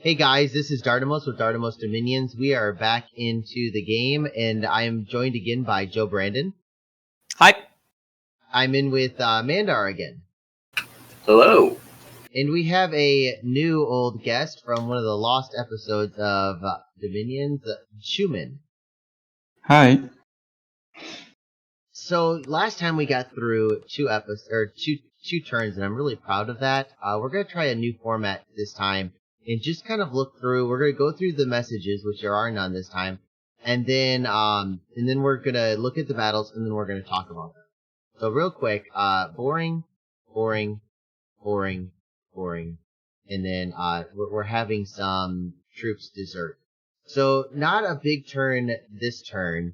Hey guys, this is Dardamos with Dardamos Dominions. We are back into the game, and I am joined again by JoBrandon. Hi. I'm in with Mandar again. Hello. And we have a new old guest from one of the lost episodes of Dominions, Txoumin. Hi. So last time we got through two turns, and I'm really proud of that. We're gonna try a new format this time. And just kind of look through. We're gonna go through the messages, which there are none this time, and then we're gonna look at the battles, and then we're gonna talk about them. So real quick, boring, and then we're having some troops desert. So not a big turn this turn.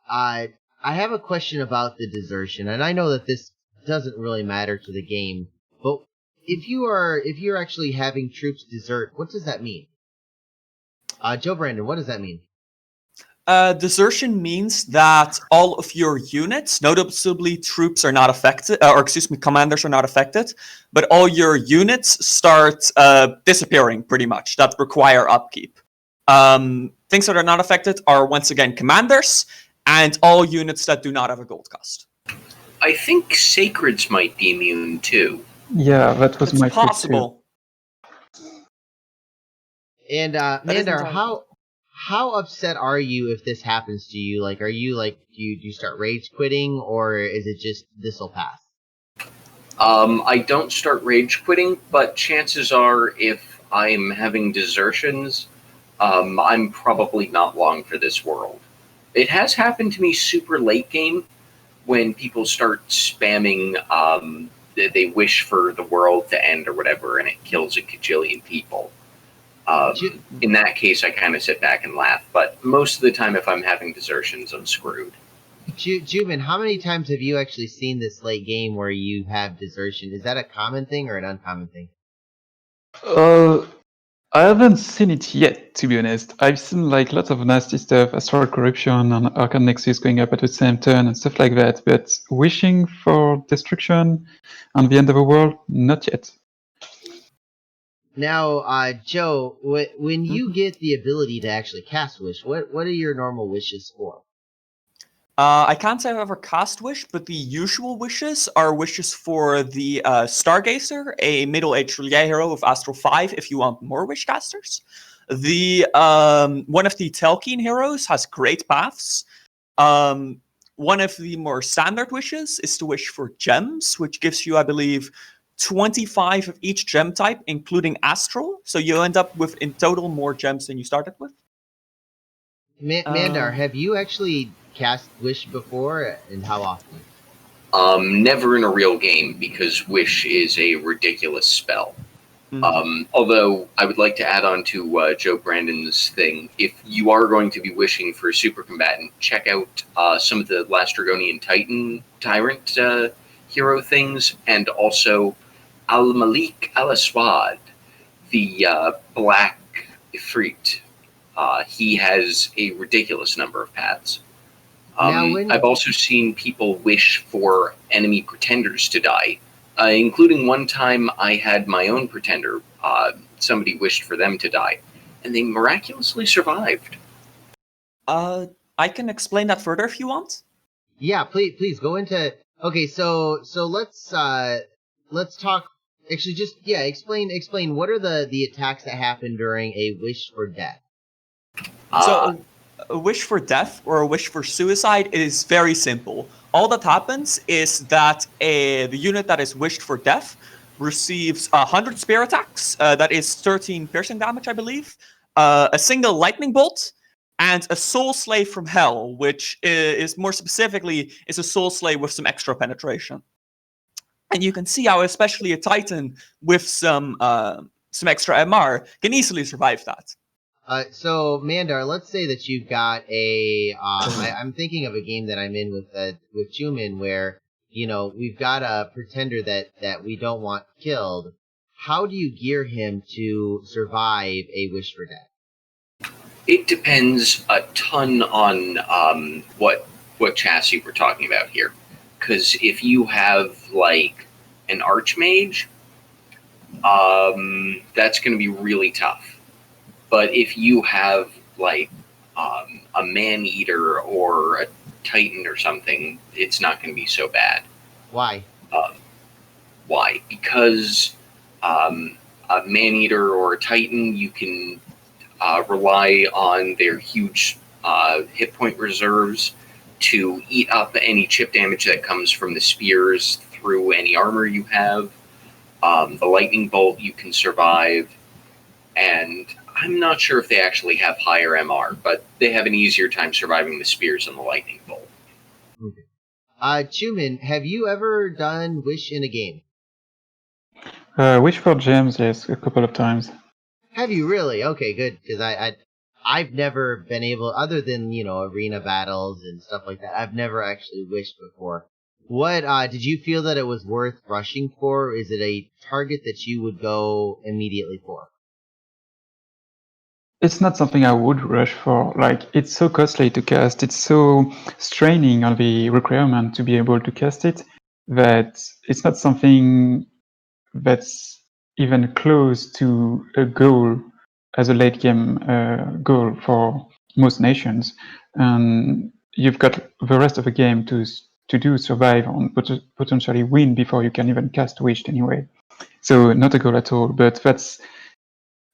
I have a question about the desertion, and I know that this doesn't really matter to the game, but if you're actually having troops desert, what does that mean? JoBrandon, what does that mean? Desertion means that all of your units, noticeably troops, are not affected, commanders are not affected, but all your units start disappearing pretty much, that require upkeep. Things that are not affected are, once again, commanders, and all units that do not have a gold cost. I think sacreds might be immune too. Yeah, that was my possible. And Mandar, how upset are you if this happens to you? Like, are you like do you start rage quitting, or is it just this'll pass? I don't start rage quitting, but chances are, if I'm having desertions, I'm probably not long for this world. It has happened to me super late game when people start spamming. They wish for the world to end or whatever, and it kills a cajillion people. In that case, I kind of sit back and laugh. But most of the time, if I'm having desertions, I'm screwed. Txoumin, how many times have you actually seen this late game where you have desertion? Is that a common thing or an uncommon thing? I haven't seen it yet, to be honest. I've seen like lots of nasty stuff, astral corruption and Arcane Nexus going up at the same turn and stuff like that, but wishing for destruction and the end of the world, not yet. Now, Joe, when you get the ability to actually cast Wish, what are your normal wishes for? I can't say I've ever cast Wish, but the usual wishes are wishes for the Stargazer, a middle-aged Relier hero of Astral 5, if you want more Wish casters. The one of the Txoumin heroes has great paths. One of the more standard wishes is to wish for gems, which gives you, I believe, 25 of each gem type, including Astral. So you end up with, in total, more gems than you started with. Mandar, have you actually cast Wish before, and how often? Never in a real game, because Wish is a ridiculous spell. Although I would like to add on to JoBrandon's thing, if you are going to be wishing for a super combatant, check out some of the Last Dragonian Tyrant hero things, and also Al-Malik Al-Aswad, the Black Ifrit. He has a ridiculous number of paths. I've also seen people wish for enemy pretenders to die, including one time I had my own pretender. Somebody wished for them to die, and they miraculously survived. I can explain that further if you want. Yeah, please go into. Okay, so let's talk. Actually, explain what are the attacks that happen during a wish for death. So a wish for death or a wish for suicide is very simple. All that happens is that the unit that is wished for death receives 100 spear attacks. That is 13 piercing damage, I believe. A single lightning bolt, and a soul slave from hell, which is more specifically is a soul slave with some extra penetration. And you can see how especially a Titan with some extra MR can easily survive that. So Mandar, let's say that you've got I'm thinking of a game that I'm in with Txoumin where, we've got a pretender that we don't want killed. How do you gear him to survive a wish for death? It depends a ton on what chassis we're talking about here. Because if you have, like, an Archmage, That's going to be really tough. But if you have like a man eater or a titan or something, it's not going to be so bad. Why? Why? Because a man eater or a titan, you can rely on their huge hit point reserves to eat up any chip damage that comes from the spears through any armor you have. The lightning bolt you can survive, and I'm not sure if they actually have higher MR, but they have an easier time surviving the spears and the lightning bolt. Okay. Txoumin, have you ever done Wish in a game? Wish for gems, yes, a couple of times. Have you really? Okay, good. Because I've never been able, other than arena battles and stuff like that. I've never actually wished before. What did you feel that it was worth rushing for? Is it a target that you would go immediately for? It's not something I would rush for. Like, it's so costly to cast, it's so straining on the requirement to be able to cast it, that it's not something that's even close to a goal as a late game goal for most nations. And you've got the rest of the game to do, survive, and potentially win before you can even cast Wished anyway. So not a goal at all, but that's,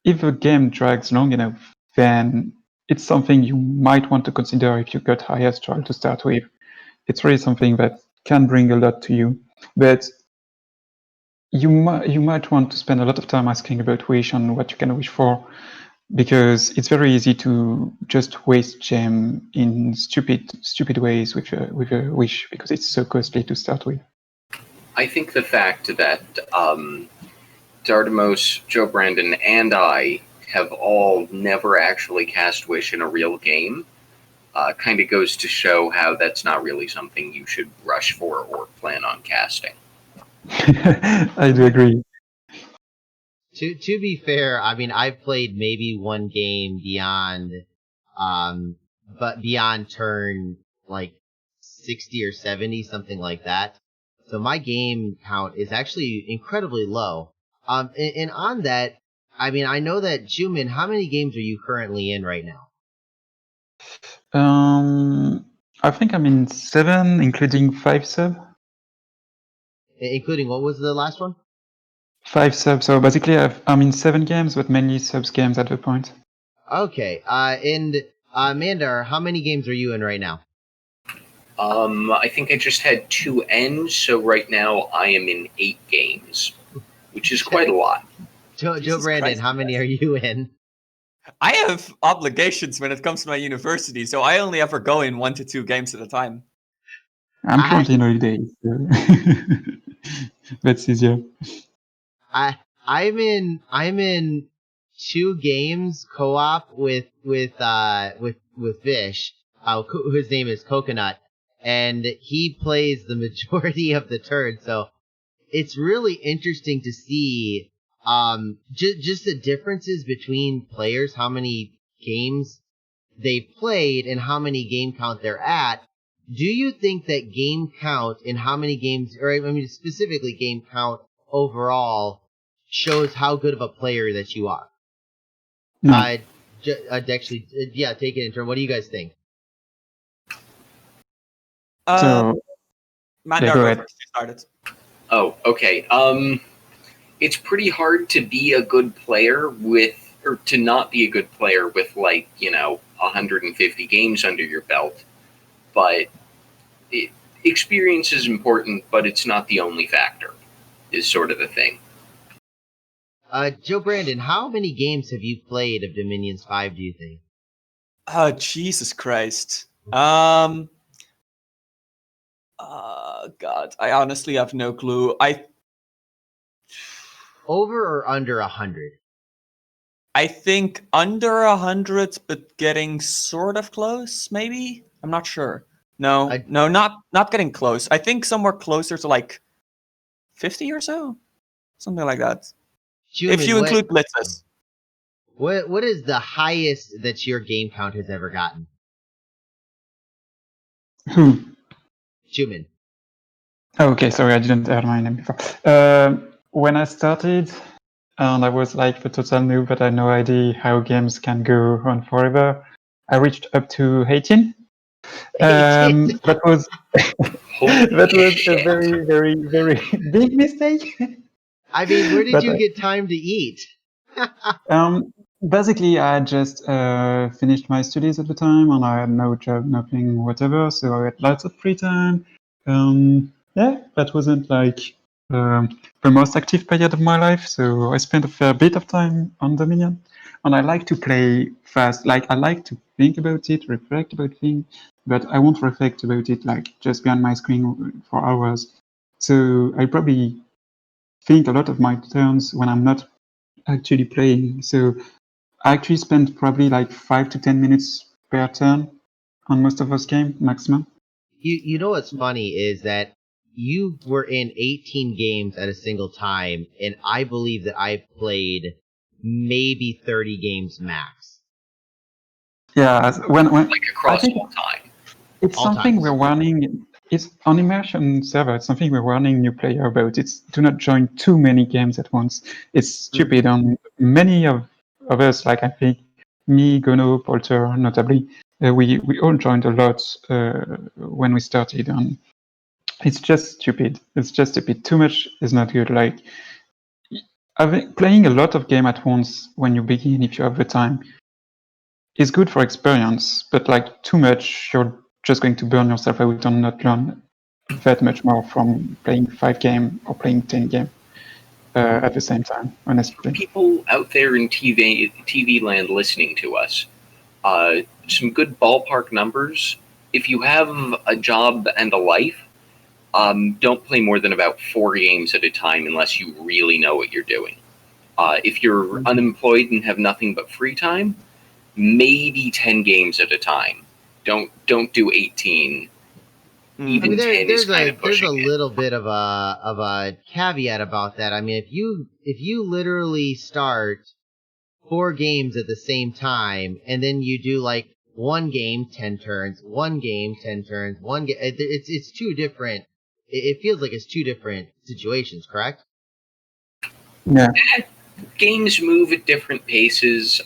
if the game drags long enough, then it's something you might want to consider if you got high astral to start with. It's really something that can bring a lot to you, but you might want to spend a lot of time asking about wish and what you can wish for, because it's very easy to just waste gem in stupid ways with a wish, because it's so costly to start with. I think the fact that Dartamos, JoBrandon, and I have all never actually cast Wish in a real game kind of goes to show how that's not really something you should rush for or plan on casting. I do agree. To be fair, I mean, I've played maybe one game beyond, but beyond turn like 60 or 70, something like that. So my game count is actually incredibly low. And on that, I mean, I know that Txoumin, how many games are you currently in right now? I think I'm in 7, including 5 sub. Including, what was the last one? 5 subs. So basically, I'm in 7 games, but mainly subs games at the point. Okay. And Mandar, how many games are you in right now? I think I just had 2 ends, so right now I am in 8 games, which is quite a lot. JoBrandon, how many are you in? I have obligations when it comes to my university, so I only ever go in 1 to 2 games at a time. I'm currently in holidays, so that's easier. I'm in 2 games co-op with Fish, whose name is Coconut, and he plays the majority of the turn. So it's really interesting to see just the differences between players, how many games they've played and how many game count they're at. Do you think that game count and how many games, or I mean specifically game count overall, shows how good of a player that you are? No. Actually, yeah, take it in turn. What do you guys think? So, Mandar, go go ahead. first. You started. Oh, okay. It's pretty hard to be a good player or to not be a good player with 150 games under your belt. But experience is important, but it's not the only factor, is sort of the thing. JoBrandon, how many games have you played of Dominions 5, do you think? Oh, Jesus Christ. God, I honestly have no clue. Over or under 100? I think under 100, but getting sort of close, maybe? I'm not sure. No, not getting close. I think somewhere closer to like 50 or so. Something like that. Txoumin, if you include blitzes. What is the highest that your game count has ever gotten? Who? Txoumin. Oh, okay, sorry, I didn't hear my name before. When I started, and I was like the total noob, but I had no idea how games can go on forever. I reached up to 18. That was that was a shit. very, very, very big mistake. I mean, where did But you get time to eat? basically, I just finished my studies at the time, and I had no job, nothing, whatever. So I had lots of free time. Yeah, that wasn't like the most active period of my life. So I spent a fair bit of time on Dominion, and I like to play fast. Like I like to think about it, reflect about things, but I won't reflect about it like just behind my screen for hours. So I probably think a lot of my turns when I'm not actually playing. So I actually spend probably like 5 to 10 minutes per turn on most of those games maximum. You know what's funny is that you were in 18 games at a single time, and I believe that I've played maybe 30 games max. Yeah, when Like I across think all time. it's All something times. we're warning. It's on immersion server. It's something we're warning new player about. It's do not join too many games at once. It's stupid. On many of us, like I think me, Gono, Polter, notably, we all joined a lot when we started, and it's just stupid. It's just stupid. Too much is not good. Like playing a lot of game at once when you begin, if you have the time, is good for experience. But like too much, you're just going to burn yourself out and not learn that much more from playing 5 game or playing 10 game at the same time. Honestly, People out there in TV land listening to us, some good ballpark numbers. If you have a job and a life, don't play more than about 4 games at a time unless you really know what you're doing. If you're unemployed and have nothing but free time, maybe 10 games at a time. Don't do 18. Even I mean, 10 is kind of there's a pushing it. little bit of a caveat about that. I mean, if you literally start 4 games at the same time, and then you do like one game 10 turns, one game 10 turns, one game, it's two different. It feels like it's two different situations, correct? yeah. Games move at different paces.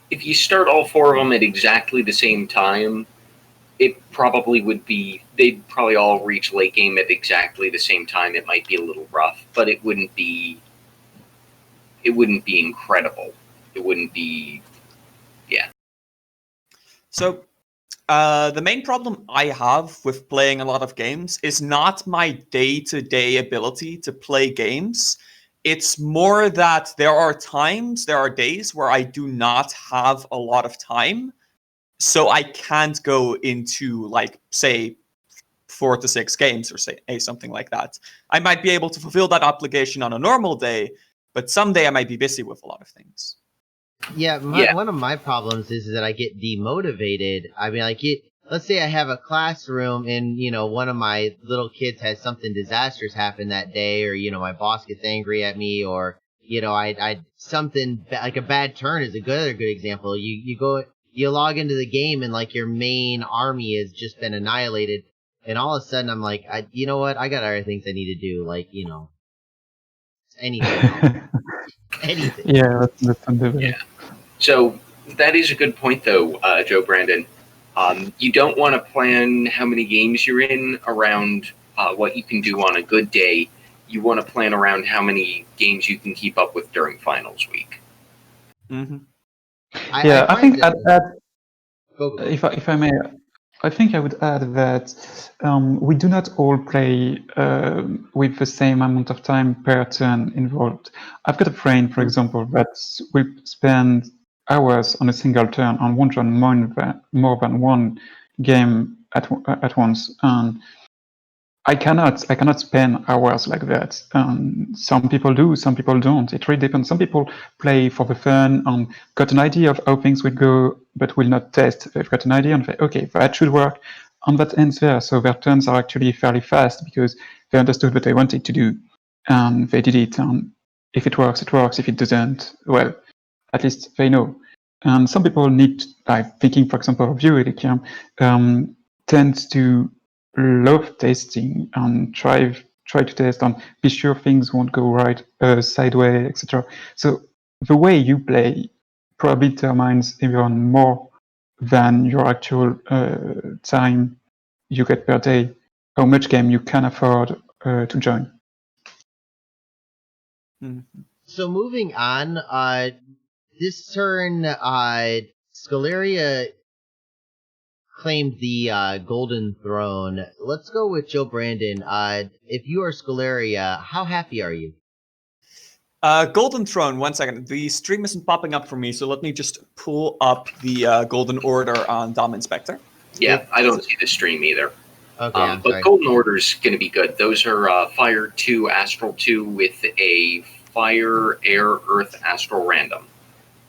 If you start all 4 of them at exactly the same time, it probably would be, they'd probably all reach late game at exactly the same time. It might be a little rough, but it wouldn't be incredible. It wouldn't be, yeah. So, the main problem I have with playing a lot of games is not my day-to-day ability to play games. It's more that there are days where I do not have a lot of time, so I can't go into, like, say, 4 to 6 games or say something like that. I might be able to fulfill that obligation on a normal day, but someday I might be busy with a lot of things. Yeah, Yeah. one of my problems is that I get demotivated. I mean, like, let's say I have a classroom and, one of my little kids has something disastrous happen that day, or, my boss gets angry at me, or, something like a bad turn is other good example. You log into the game and like your main army has just been annihilated. And all of a sudden I'm like, you know what? I got other things I need to do. Like, anything else. Anything. Yeah, that's understandable. Yeah. So that is a good point, though, JoBrandon. You don't want to plan how many games you're in around what you can do on a good day. You want to plan around how many games you can keep up with during finals week. Mm-hmm. I think Go. if I may, I think I would add that we do not all play with the same amount of time per turn involved. I've got a friend, for example, that will spend hours on a single turn and won't run more than one game at once. And I cannot spend hours like that. Some people do, some people don't. It really depends. Some people play for the fun and got an idea of how things will go, but will not test. They've got an idea and say, okay, that should work, and that ends there. So their turns are actually fairly fast because they understood what they wanted to do, and they did it. And if it works, it works. If it doesn't, well, at least they know. And some people need, like thinking, for example, of you, Elikia, tend to love testing and try try to test and be sure things won't go right, sideways, etc. So the way you play probably determines even more than your actual time you get per day, how much game you can afford to join. So moving on, this turn, Scaleria claimed the Golden Throne. Let's go with JoBrandon. If you are Scaleria, how happy are you? Golden Throne, 1 second. The stream isn't popping up for me, so let me just pull up the Golden Order on Dom Inspector. Yeah, I don't see the stream either. Okay, I'm but sorry. Golden Order's going to be good. Those are Fire 2, Astral 2 with a Fire, Air, Earth, Astral random.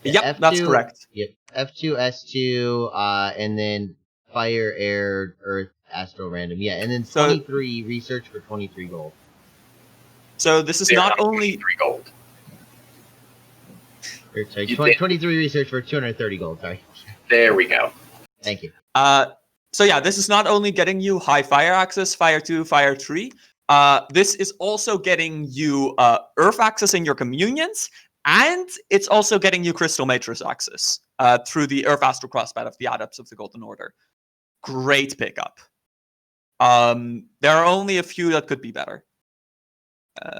Yep, F2, that's correct. Yep, F2, S2, and then Fire, Air, Earth, Astral random. Yeah, and then 23 research for 23 gold. So this is not only 23 gold. Or, sorry, 23 research for 230 gold. Sorry. There we go. Thank you. So yeah, this is not only getting you high fire access, Fire 2, Fire 3. This is also getting you Earth access in your communions, and it's also getting you Crystal Matrix access through the Earth Astral Crossbat of the Adepts of the Golden Order. Great pickup. There are only a few that could be better.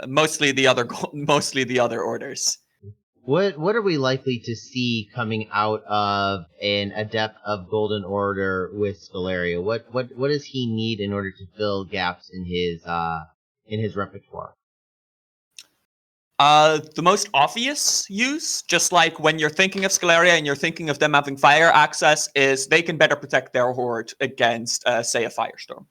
Mostly the other orders. What are we likely to see coming out of an Adept of Golden Order with Scaleria? What does he need in order to fill gaps in his repertoire? The most obvious use, just like when you're thinking of Scaleria and you're thinking of them having fire access, is they can better protect their horde against, say, a firestorm.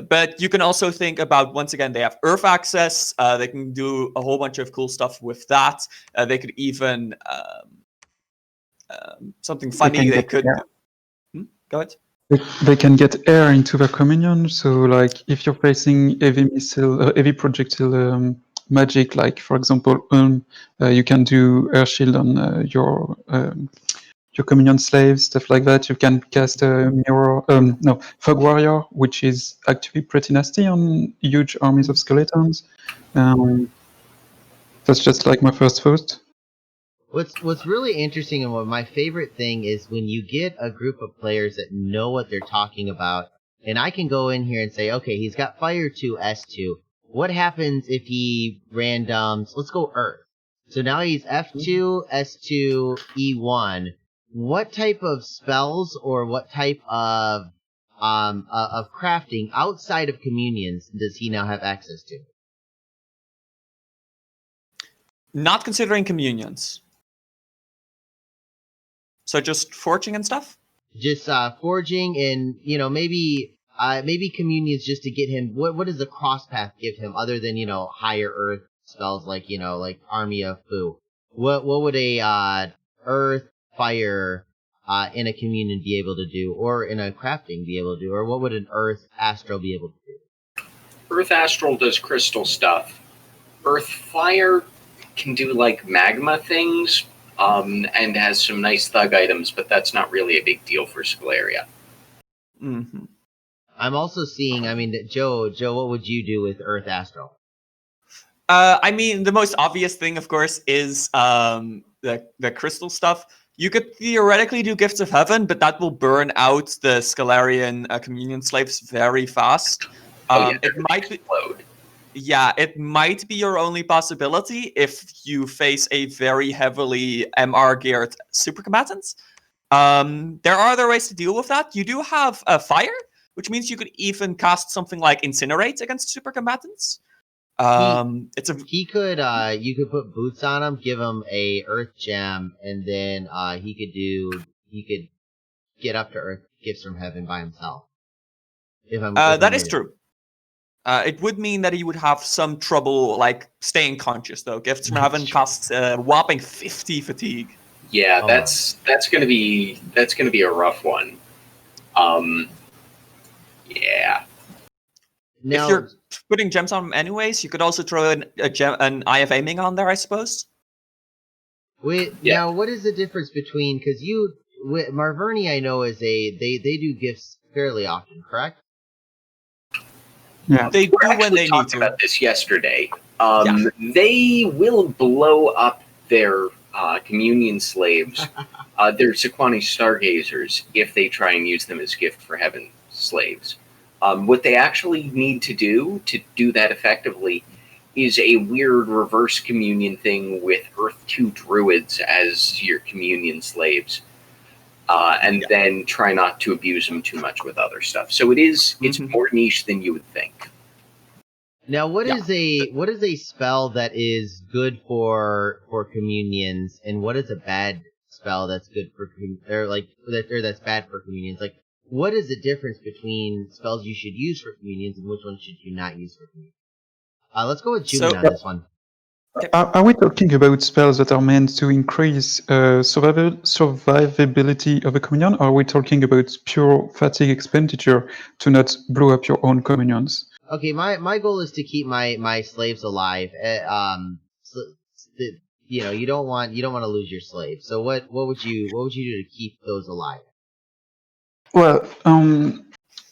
But you can also think about, once again, they have Earth access. They can do a whole bunch of cool stuff with that. They could even something funny. They could. Go ahead. They can get air into their communion. So, like, if you're facing heavy missile, heavy projectile magic, like for example, you can do air shield on your communion slaves, stuff like that. You can cast a fog warrior, which is actually pretty nasty on huge armies of skeletons. That's just like my first thought. What's really interesting and what my favorite thing is when you get a group of players that know what they're talking about, and I can go in here and say, okay, he's got Fire 2, S2. What happens if he randoms, let's go Earth. So now he's F2, S2, E1. What type of spells or what type of crafting outside of communions does he now have access to? Not considering communions. So just forging and stuff? Just forging and, maybe communions just to get him, what does the cross path give him other than, higher earth spells like, like Army of Fu? What would a earth, fire, in a communion be able to do, or in a crafting be able to do, or what would an earth astral be able to do? Earth astral does crystal stuff. Earth fire can do like magma things, and has some nice thug items, but that's not really a big deal for Scaleria. Mm-hmm. I'm also seeing, Joe, what would you do with Earth Astral? The most obvious thing, of course, is the crystal stuff. You could theoretically do Gifts of Heaven, but that will burn out the Scalarian communion slaves very fast. It might explode. Yeah, it might be your only possibility if you face a very heavily MR geared super combatants. There are other ways to deal with that. You do have fire, which means you could even cast something like Incinerate against super combatants. You could put boots on him, give him a earth gem, and then he could get up to earth gifts from heaven by himself. That is true. It would mean that he would have some trouble, like, staying conscious, though. Gifts from Heaven costs a whopping 50 fatigue. Yeah, that's gonna be a rough one. Yeah. Now, if you're putting gems on him anyways, you could also throw an Eye of Aiming on there, I suppose. Now, what is the difference between, because Marverni, I know, is they do gifts fairly often, correct? Yeah. They do We when actually they need talked to. about this yesterday. Yeah. They will blow up their communion slaves, their Sequani stargazers, if they try and use them as gift for heaven slaves. What they actually need to do that effectively is a weird reverse communion thing with Earth 2 druids as your communion slaves. And then try not to abuse them too much with other stuff. So it's more niche than you would think. Now, what is a spell that is good for communions, and what is a bad spell that's good for that's bad for communions? Like, what is the difference between spells you should use for communions and which ones should you not use for communions? Let's go with Txoumin on this one. Are we talking about spells that are meant to increase survivability of a communion, or are we talking about pure fatigue expenditure to not blow up your own communions? Okay, my goal is to keep my slaves alive. You don't want to lose your slaves. So what would you do to keep those alive? Well,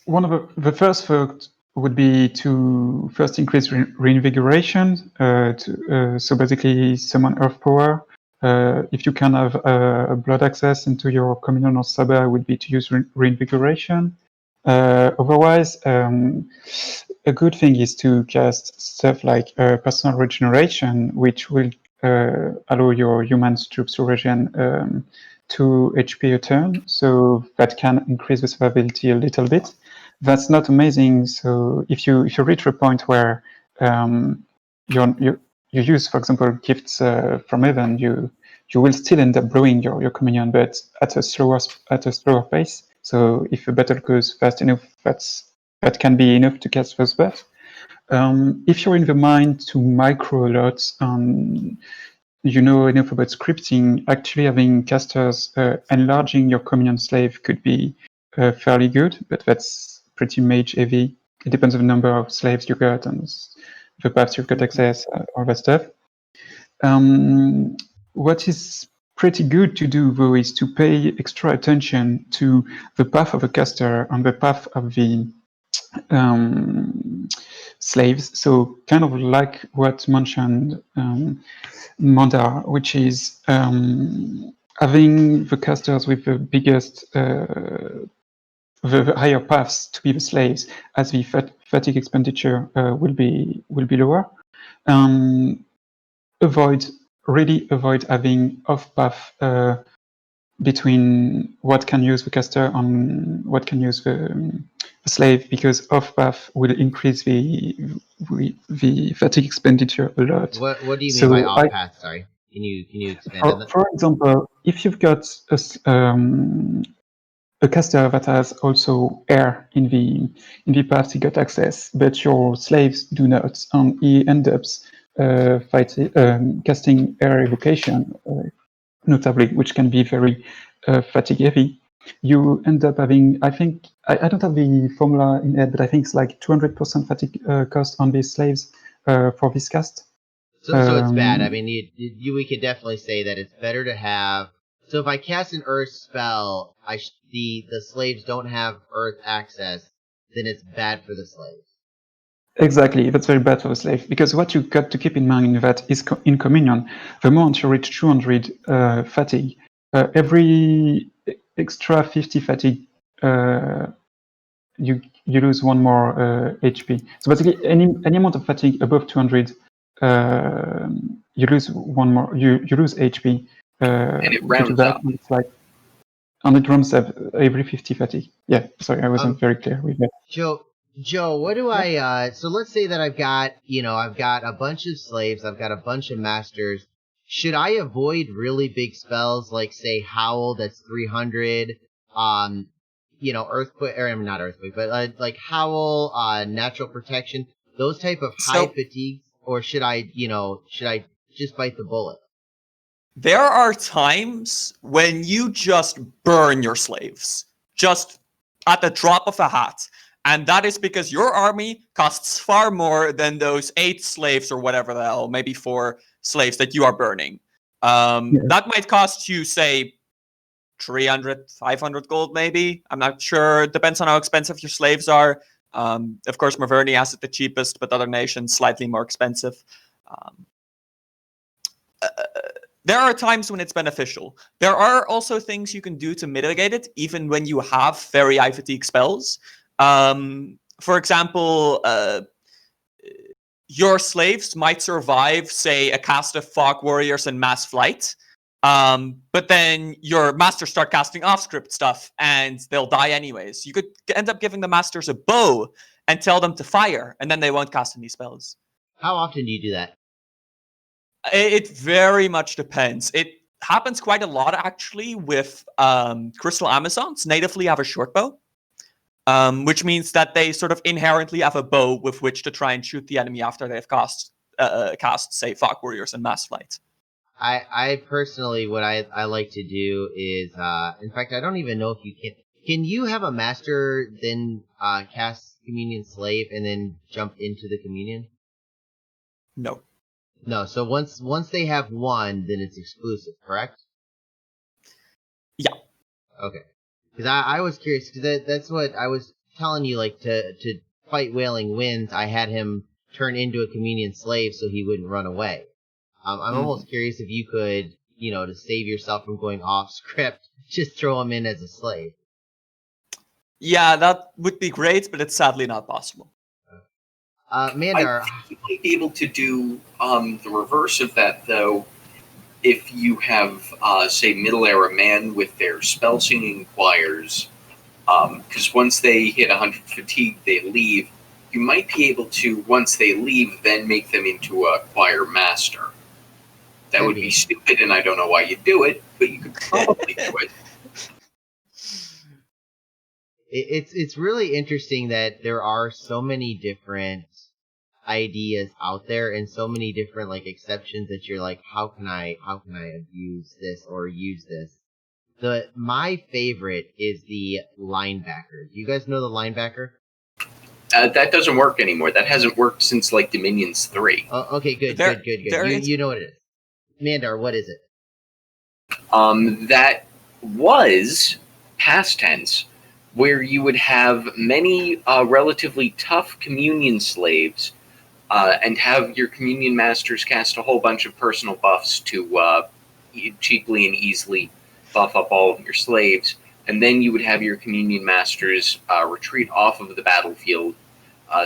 one of the first thought would be to first increase reinvigoration. So basically, summon Earth Power. If you can have blood access into your communion or sabbat, would be to use reinvigoration. Otherwise, a good thing is to cast stuff like personal regeneration, which will allow your human troops to regen 2 HP a turn, so that can increase the survivability a little bit. That's not amazing. So if you reach a point where you use, for example, gifts from heaven, you will still end up blowing your communion, but at a slower pace. So if the battle goes fast enough, that can be enough to cast those buffs. If you're in the mind to micro a lot, you know enough about scripting, actually having casters enlarging your communion slave could be fairly good, but that's pretty mage heavy. It depends on the number of slaves you got and the paths you've got access, all that stuff. What is pretty good to do, though, is to pay extra attention to the path of a caster and the path of the slaves. So kind of like what mentioned Mandar, which is having the casters with the biggest, the higher paths to be the slaves, as the fatigue expenditure will be lower. Really avoid having off-path between what can use the caster and what can use the slave, because off-path will increase the fatigue expenditure a lot. What do you mean by off-path? Sorry, can you expand on that? For example, if you've got a caster that has also air in the path he got access, but your slaves do not, and he ends up casting air evocation, notably, which can be very fatigue heavy. You end up having, I think, I don't have the formula in head, but I think it's like 200% fatigue cost on these slaves for this cast. So it's bad. I mean, we could definitely say that it's better to have. So if I cast an Earth spell, the slaves don't have Earth access, then it's bad for the slaves. Exactly, that's very bad for the slave, because what you got to keep in mind that is in communion, the moment you reach 200 fatigue, every extra 50 fatigue, you lose 1 more HP. So basically, any amount of fatigue above 200, you lose 1 more. You lose HP. And it rounds up. It's like, and it rounds up every 50 fatigue. Yeah, sorry, I wasn't very clear with that. Joe, what do I, so let's say that I've got a bunch of slaves, I've got a bunch of masters. Should I avoid really big spells like, say, Howl, that's 300, Earthquake, or not Earthquake, but like Howl, Natural Protection, those type of high fatigues, or should I just bite the bullet? There are times when you just burn your slaves, just at the drop of a hat. And that is because your army costs far more than those 8 slaves or whatever the hell, maybe 4 slaves that you are burning. That might cost you, say, 300, 500 gold maybe. I'm not sure. It depends on how expensive your slaves are. Of course, Maverni has it the cheapest, but other nations slightly more expensive. There are times when it's beneficial. There are also things you can do to mitigate it, even when you have very high fatigue spells. For example, your slaves might survive, say, a cast of Fog Warriors and Mass Flight, but then your masters start casting off-script stuff, and they'll die anyways. You could end up giving the masters a bow and tell them to fire, and then they won't cast any spells. How often do you do that? It very much depends. It happens quite a lot, actually, with Crystal Amazons. Natively have a short bow, which means that they sort of inherently have a bow with which to try and shoot the enemy after they've cast, say, Fog Warriors and Mass Flight. I personally, what I like to do is, in fact, I don't even know if you can you have a master then cast Communion Slave and then jump into the Communion? No. No, so once they have one, then it's exclusive, correct? Yeah. Okay. Because I was curious, because that's what I was telling you, like, to fight Wailing Winds, I had him turn into a Communion Slave so he wouldn't run away. I'm almost curious if you could, to save yourself from going off script, just throw him in as a slave. Yeah, that would be great, but it's sadly not possible. Mandar, I think you might be able to do the reverse of that, though, if you have, say, Middle Era men with their spell singing choirs, because once they hit 100 fatigue, they leave. You might be able to, once they leave, then make them into a choir master. That would be stupid, and I don't know why you do it, but you could probably do it. It's really interesting that there are so many different ideas out there and so many different like exceptions that you're like, how can I abuse this or use this? My favorite is the linebacker. Do you guys know the linebacker? That doesn't work anymore. That hasn't worked since like Dominions 3. Oh, okay, good. You know what it is. Mandar, what is it? That was past tense, where you would have many relatively tough communion slaves and have your communion masters cast a whole bunch of personal buffs to cheaply and easily buff up all of your slaves. And then you would have your communion masters retreat off of the battlefield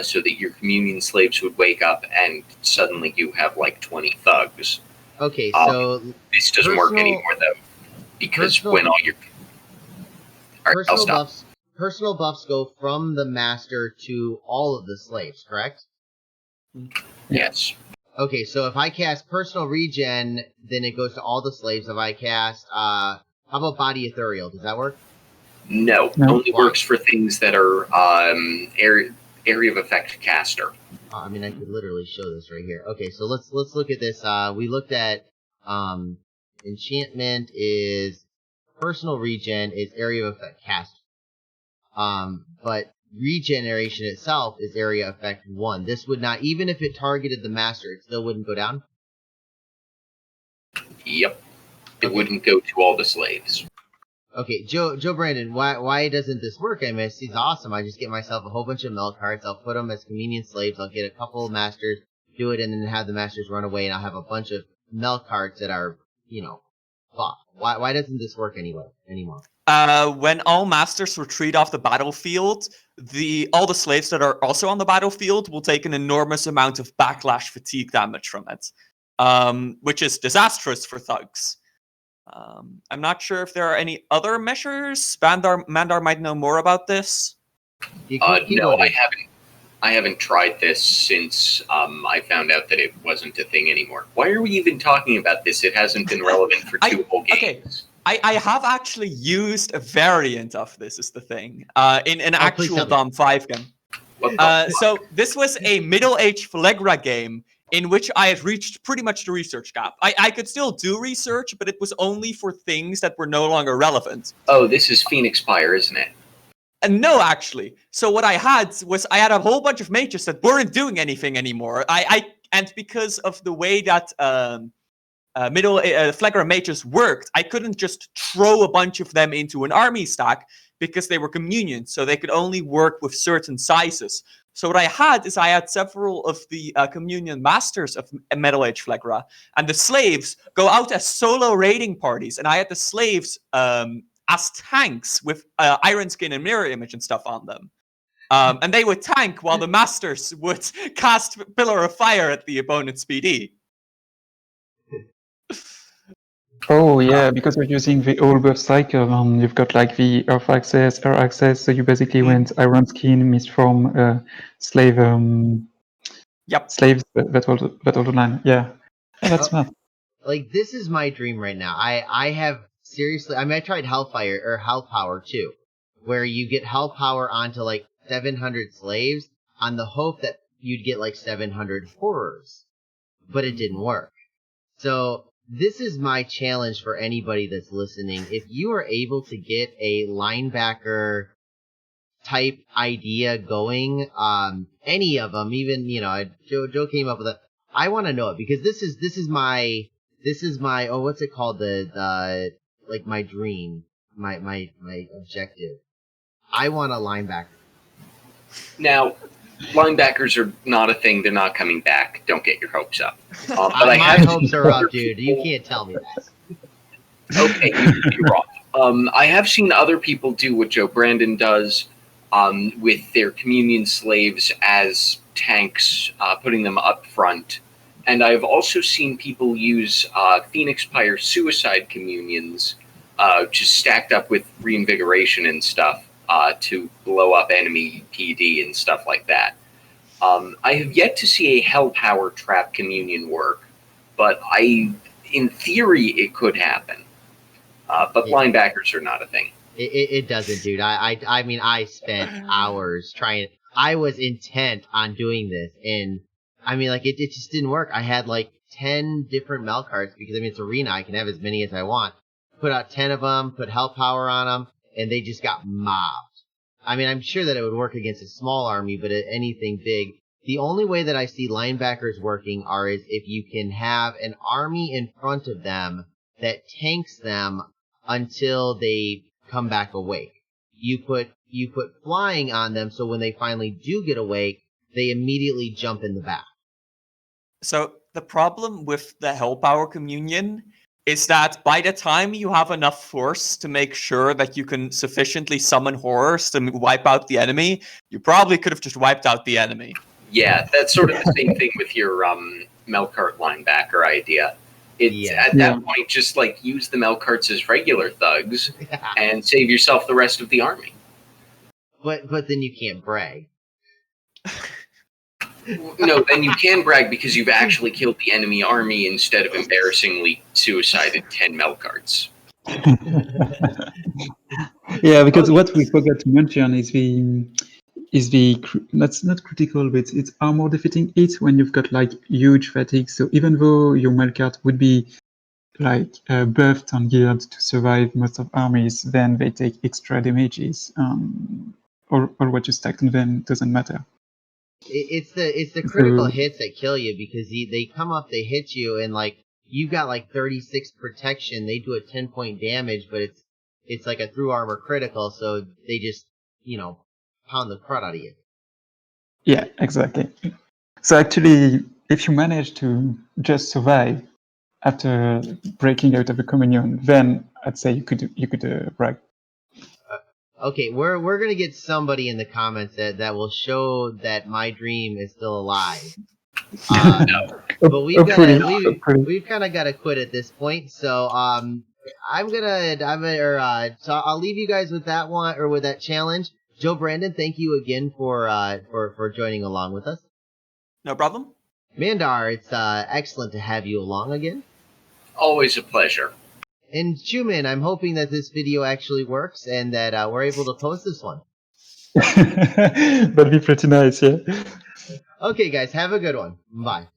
so that your communion slaves would wake up and suddenly you have like 20 thugs. Okay, so this doesn't work anymore though, because when all your personal buffs go from the master to all of the slaves, correct? Yes. Okay, so if I cast personal regen, then it goes to all the slaves. If I cast, how about body ethereal? Does that work? No, it only works for things that are area of effect caster. I mean, I could literally show this right here. Okay, so let's look at this. We looked at enchantment is personal regen is area of effect cast. But regeneration itself is area effect 1. This would not, even if it targeted the master, it still wouldn't go down? Yep. It wouldn't go to all the slaves. Okay, JoBrandon, why doesn't this work? I mean, it seems awesome. I just get myself a whole bunch of milk carts. I'll put them as convenient slaves. I'll get a couple of masters, do it, and then have the masters run away, and I'll have a bunch of milk carts that are, buff. Why doesn't this work anymore? When all masters retreat off the battlefield, all the slaves that are also on the battlefield will take an enormous amount of backlash fatigue damage from it, which is disastrous for thugs. I'm not sure if there are any other measures. Mandar might know more about this. No, I haven't tried this since I found out that it wasn't a thing anymore. Why are we even talking about this? It hasn't been relevant for 2 whole games. Okay. I have actually used a variant of this, is the thing, in an actual Dom 5 game. So this was a middle-aged Flegra game in which I had reached pretty much the research gap. I could still do research, but it was only for things that were no longer relevant. Oh, this is Phoenix Pyre, isn't it? No, actually. So what I had was I had a whole bunch of mages that weren't doing anything anymore. And because of the way that Flegra mages worked, I couldn't just throw a bunch of them into an army stack because they were communion, so they could only work with certain sizes. So what I had is I had several of the communion masters of Metal Age Phlegra, and the slaves go out as solo raiding parties, and I had the slaves as tanks with iron skin and mirror image and stuff on them. And they would tank while the masters would cast Pillar of Fire at the opponent's PD. Oh yeah, because you're using the all buff cycle, and you've got like the earth access, air access. So you basically went iron skin, mistform, slave, Yep. slaves that all the line. Yeah, that's smart. Like, this is my dream right now. I have seriously. I mean, I tried Hellfire or Hellpower too, where you get Hellpower onto like 700 slaves on the hope that you'd get like 700 horrors, but it didn't work. So this is my challenge for anybody that's listening. If you are able to get a linebacker type idea going, any of them, even, Joe came up with it. I want to know it because this is my, oh, what's it called? The like my dream, my objective. I want a linebacker. Now, linebackers are not a thing. They're not coming back. Don't get your hopes up. But My hopes are up, dude. You can't tell me that. Okay, you're wrong. I have seen other people do what JoBrandon does with their communion slaves as tanks, putting them up front. And I've also seen people use Phoenix Pyre suicide communions, just stacked up with reinvigoration and stuff, to blow up enemy PD and stuff like that. I have yet to see a Hellpower trap communion work, but in theory, it could happen. But linebackers are not a thing. It doesn't, dude. I mean, I spent hours trying. I was intent on doing this, and I mean, like, it just didn't work. I had like 10 different Mel cards because, I mean, it's Arena. I can have as many as I want. Put out 10 of them, put Hellpower on them, and they just got mobbed. I mean, I'm sure that it would work against a small army, but anything big. The only way that I see linebackers working is if you can have an army in front of them that tanks them until they come back awake. You put flying on them, so when they finally do get awake, they immediately jump in the back. So the problem with the Hellpower Communion is that by the time you have enough force to make sure that you can sufficiently summon horrors to wipe out the enemy, you probably could have just wiped out the enemy. Yeah, that's sort of the same thing with your Melkart linebacker idea. At that point, just like use the Melkarts as regular thugs and save yourself the rest of the army. But then you can't brag. No, then you can brag because you've actually killed the enemy army instead of embarrassingly suicided 10 Melkarts. Yeah, because what we forgot to mention is that's not critical, but it's armor defeating it when you've got like huge fatigue. So even though your Melkart would be like buffed and geared to survive most of armies, then they take extra damages. Or what you stacked on them doesn't matter. It's the critical hits that kill you because they come up, they hit you, and like you've got like 36 protection. They do a 10-point damage, but it's like a through armor critical, so they just pound the crud out of you. Yeah, exactly. So actually, if you manage to just survive after breaking out of the communion, then I'd say you could brag. Okay, we're gonna get somebody in the comments that will show that my dream is still alive. But we've kind of got to quit at this point. So so I'll leave you guys with that one or with that challenge. JoBrandon, thank you again for joining along with us. No problem. Mandar, it's excellent to have you along again. Always a pleasure. And Txoumin, I'm hoping that this video actually works and that we're able to post this one. That'd be pretty nice, yeah. Okay, guys, have a good one. Bye.